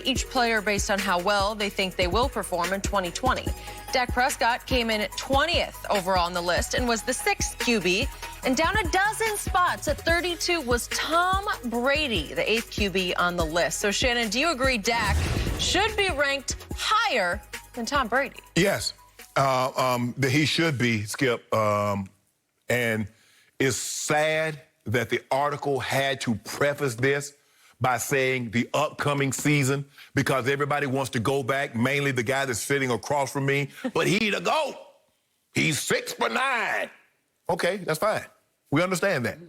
each player based on how well they think they will perform in 2020. Dak Prescott came in at 20th overall on the list and was the 6th QB. And down a dozen spots at 32 was Tom Brady, the 8th QB on the list. So, Shannon, do you agree Dak should be ranked higher than Tom Brady? Yes, that he should be, Skip. And it's sad that the article had to preface this by saying the upcoming season, because everybody wants to go back, mainly the guy that's sitting across from me, but he the GOAT. He's 6 for 9. Okay, that's fine. We understand that.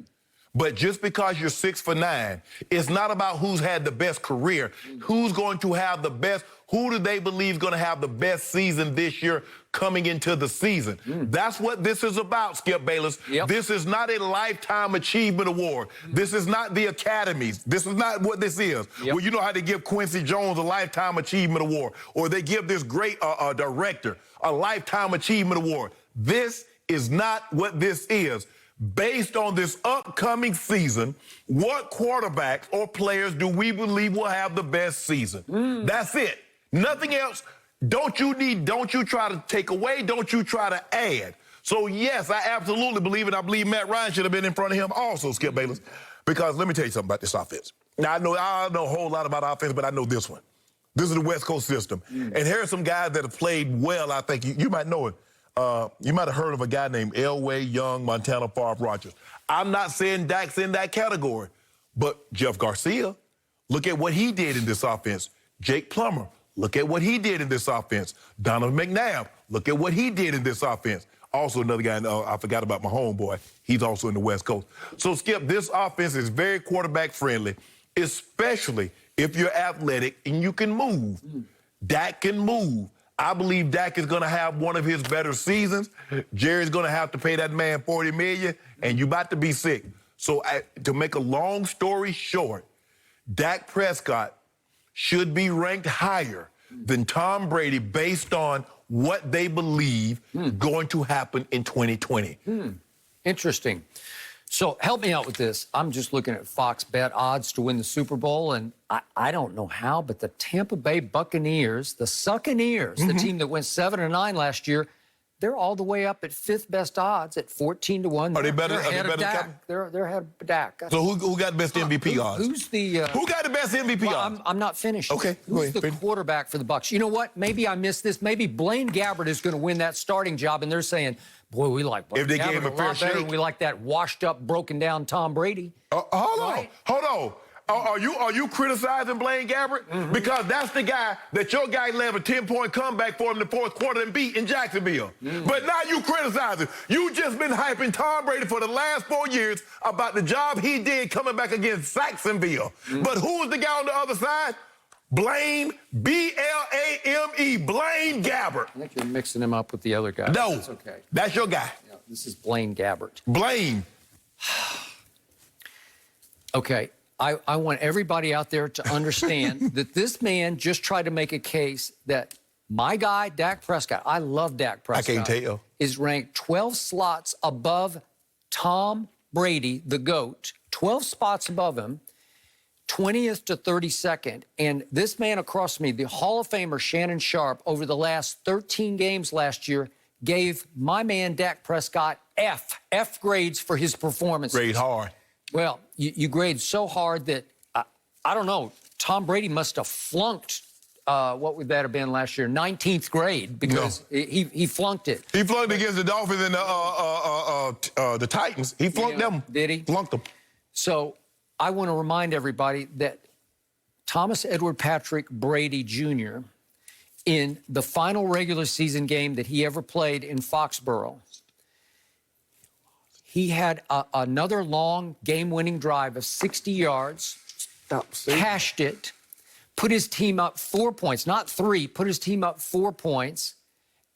But just because you're 6 for 9, it's not about who's had the best career. Who's going to have the best, who do they believe is going to have the best season this year coming into the season? That's what this is about, Skip Bayless. This is not a Lifetime Achievement Award. This is not the academies. This is not what this is. Well, you know how they give Quincy Jones a Lifetime Achievement Award, or they give this great director a Lifetime Achievement Award. This is not what this is. Based on this upcoming season, what quarterbacks or players do we believe will have the best season? That's it. Nothing else. Don't you try to take away, don't you try to add. So, yes, I absolutely believe it. I believe Matt Ryan should have been in front of him also, Skip Bayless, because let me tell you something about this offense. Now, I don't know a whole lot about offense, but I know this one. This is the West Coast system. And here are some guys that have played well, I think. You might know it. You might have heard of a guy named Elway, Young, Montana, Favre, Rogers. I'm not saying Dak's in that category, but Jeff Garcia, look at what he did in this offense. Jake Plummer, look at what he did in this offense. Donovan McNabb, look at what he did in this offense. Also another guy, I forgot about my homeboy. He's also in the West Coast. So, Skip, this offense is very quarterback-friendly, especially if you're athletic and you can move. Dak can move. I believe Dak is going to have one of his better seasons. Jerry's going to have to pay that man $40 million, and you about to be sick. So to make a long story short, Dak Prescott should be ranked higher than Tom Brady based on what they believe going to happen in 2020. Interesting. So help me out with this. I'm just looking at Fox Bet odds to win the Super Bowl, and I don't know how, but the Tampa Bay Buccaneers, the Succaneers, the team that went 7-9 last year, they're all the way up at 5th best odds at 14-1. Are they better? They're ahead of Dak. They're ahead of Dak. So who got the best MVP odds? Who's the? Who got the best MVP odds? I'm not finished. Okay, who's the quarterback for the Bucs? You know what? Maybe I missed this. Maybe Blaine Gabbert is going to win that starting job, and they're saying, boy, we like Blaine if they Gabbert gave him a fair shake. We like that washed-up, broken-down Tom Brady. Hold on. Are you criticizing Blaine Gabbert? Because that's the guy that your guy led a 10-point comeback for him in the fourth quarter and beat in Jacksonville. But now you criticizing. You just been hyping Tom Brady for the last 4 years about the job he did coming back against Jacksonville. But who was the guy on the other side? Blaine, B-L-A-M-E, Blaine Gabbert. I think you're mixing him up with the other guy. No, that's okay. That's your guy. Yeah, this is Blaine Gabbert. Blaine. Okay. I want everybody out there to understand that this man just tried to make a case that my guy, Dak Prescott, I love Dak Prescott. I can't tell. Is ranked 12 slots above Tom Brady, the GOAT, 12 spots above him, 20th to 32nd. And this man across from me, the Hall of Famer Shannon Sharp, over the last 13 games last year, gave my man Dak Prescott F grades for his performance. Grade hard. Well, you grade so hard that, I don't know, Tom Brady must have flunked, what would that have been last year, 19th grade, because he flunked it. He flunked against the Dolphins and the Titans. He flunked them. Did he? Flunked them. So I want to remind everybody that Thomas Edward Patrick Brady Jr., in the final regular season game that he ever played in Foxborough, he had another long game-winning drive of 60 yards, cashed it, put his team up 4 points, not 3, put his team up 4 points,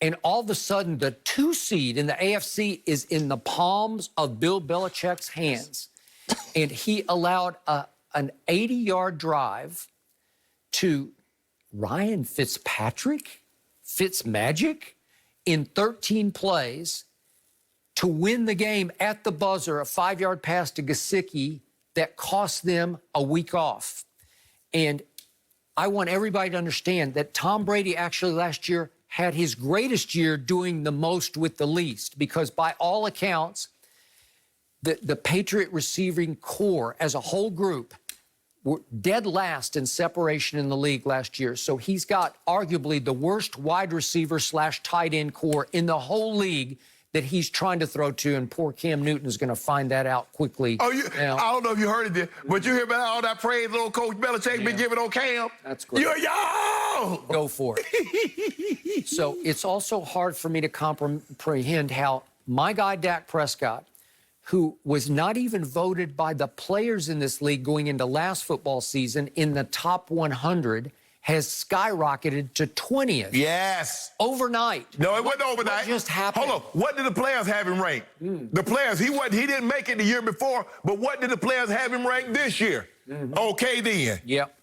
and all of a sudden the 2 seed in the AFC is in the palms of Bill Belichick's hands. And he allowed an 80-yard drive to Ryan Fitzpatrick, Fitzmagic, in 13 plays, to win the game at the buzzer, a 5-yard pass to Gesicki that cost them a week off. And I want everybody to understand that Tom Brady actually last year had his greatest year doing the most with the least, because by all accounts, the Patriot receiving core as a whole group were dead last in separation in the league last year. So he's got arguably the worst wide receiver / tight end core in the whole league that he's trying to throw to, and poor Cam Newton is going to find that out quickly. Oh, I don't know if you heard it, there, but you hear about all that praise little Coach Belichick been giving on Cam? That's great. Yo! Go for it. So it's also hard for me to comprehend how my guy Dak Prescott, who was not even voted by the players in this league going into last football season in the top 100, has skyrocketed to 20th. Yes. Overnight. No, it wasn't overnight. What just happened? Hold on. What did the players have him ranked? The players, he didn't make it the year before, but what did the players have him ranked this year? Okay, then. Yep.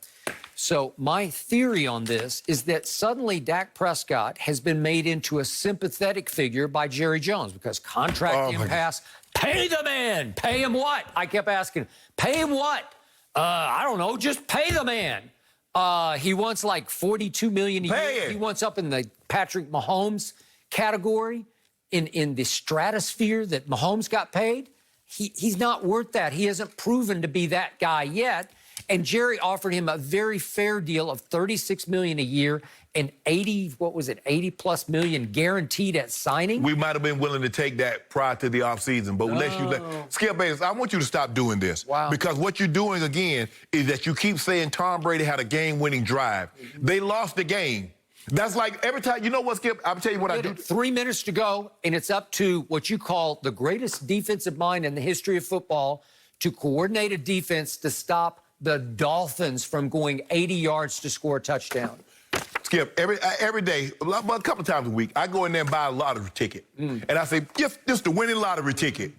So my theory on this is that suddenly Dak Prescott has been made into a sympathetic figure by Jerry Jones because contract impasse. Pay the man. Pay him what? I kept asking, pay him what? I don't know. Just pay the man. He wants like $42 million a year. He wants up in the Patrick Mahomes category in the stratosphere that Mahomes got paid. He's not worth that. He hasn't proven to be that guy yet. And Jerry offered him a very fair deal of $36 million a year and 80+ million guaranteed at signing. We might have been willing to take that prior to the offseason, but unless you Skip Bayless, I want you to stop doing this. Wow. Because what you're doing again is that you keep saying Tom Brady had a game-winning drive. They lost the game. That's like every time, you know what, Skip? I'll tell you what I do. 3 minutes to go, and it's up to what you call the greatest defensive mind in the history of football to coordinate a defense to stop the Dolphins from going 80 yards to score a touchdown. Skip, every day, a couple times a week, I go in there and buy a lottery ticket. And I say, just the winning lottery ticket.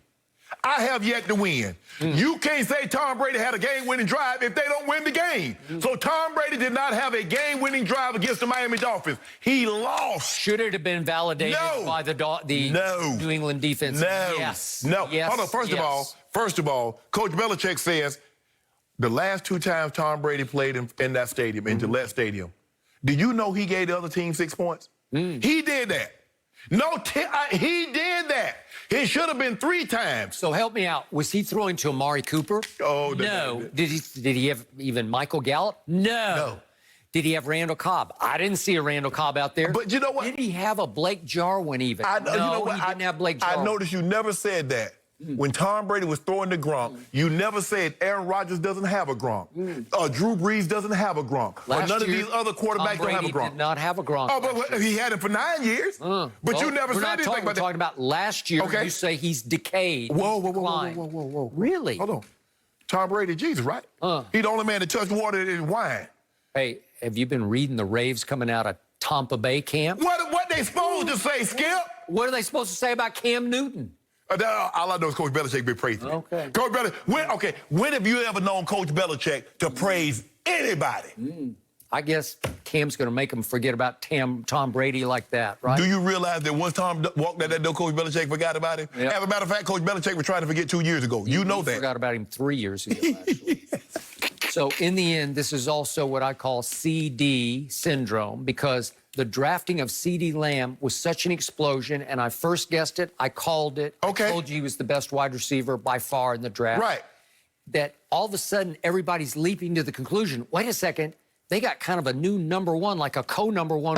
I have yet to win. You can't say Tom Brady had a game-winning drive if they don't win the game. So Tom Brady did not have a game-winning drive against the Miami Dolphins. He lost. Should it have been validated by the New England defense? No. Yes. No. Yes. Hold on. First of all, Coach Belichick says the last 2 times Tom Brady played in that stadium, in Gillette Stadium, do you know he gave the other team 6 points? He did that. He did that. It should have been 3 times. So help me out. Was he throwing to Amari Cooper? Oh, no. Did he have even Michael Gallup? No. Did he have Randall Cobb? I didn't see a Randall Cobb out there. But you know what? Did he have a Blake Jarwin even? No, you know what? He didn't have Blake Jarwin. I noticed you never said that. When Tom Brady was throwing to Gronk, you never said Aaron Rodgers doesn't have a Gronk. Drew Brees doesn't have a Gronk. Or none of these other quarterbacks don't have a Gronk. Tom Brady did not have a Gronk. Oh, but he had it for 9 years. But you never said anything about that. We're talking about last year. Okay. You say he's decayed. Whoa. Really? Hold on. Tom Brady, Jesus, right? He's the only man that touched water and wine. Hey, have you been reading the raves coming out of Tampa Bay camp? What they supposed to say, Skip? What are they supposed to say about Cam Newton? All I know is Coach Belichick been praising him. Okay. Coach Belichick, when have you ever known Coach Belichick to praise anybody? I guess Cam's going to make him forget about Tom Brady like that, right? Do you realize that once Tom walked out that door, Coach Belichick forgot about him? Yep. As a matter of fact, Coach Belichick was trying to forget 2 years ago. You know that. Forgot about him 3 years ago, actually. So in the end, this is also what I call CD syndrome, because the drafting of CeeDee Lamb was such an explosion, and I first guessed it, I called it, I told you he was the best wide receiver by far in the draft. Right. That all of a sudden, everybody's leaping to the conclusion, wait a second, they got kind of a new number one, like a co-number one.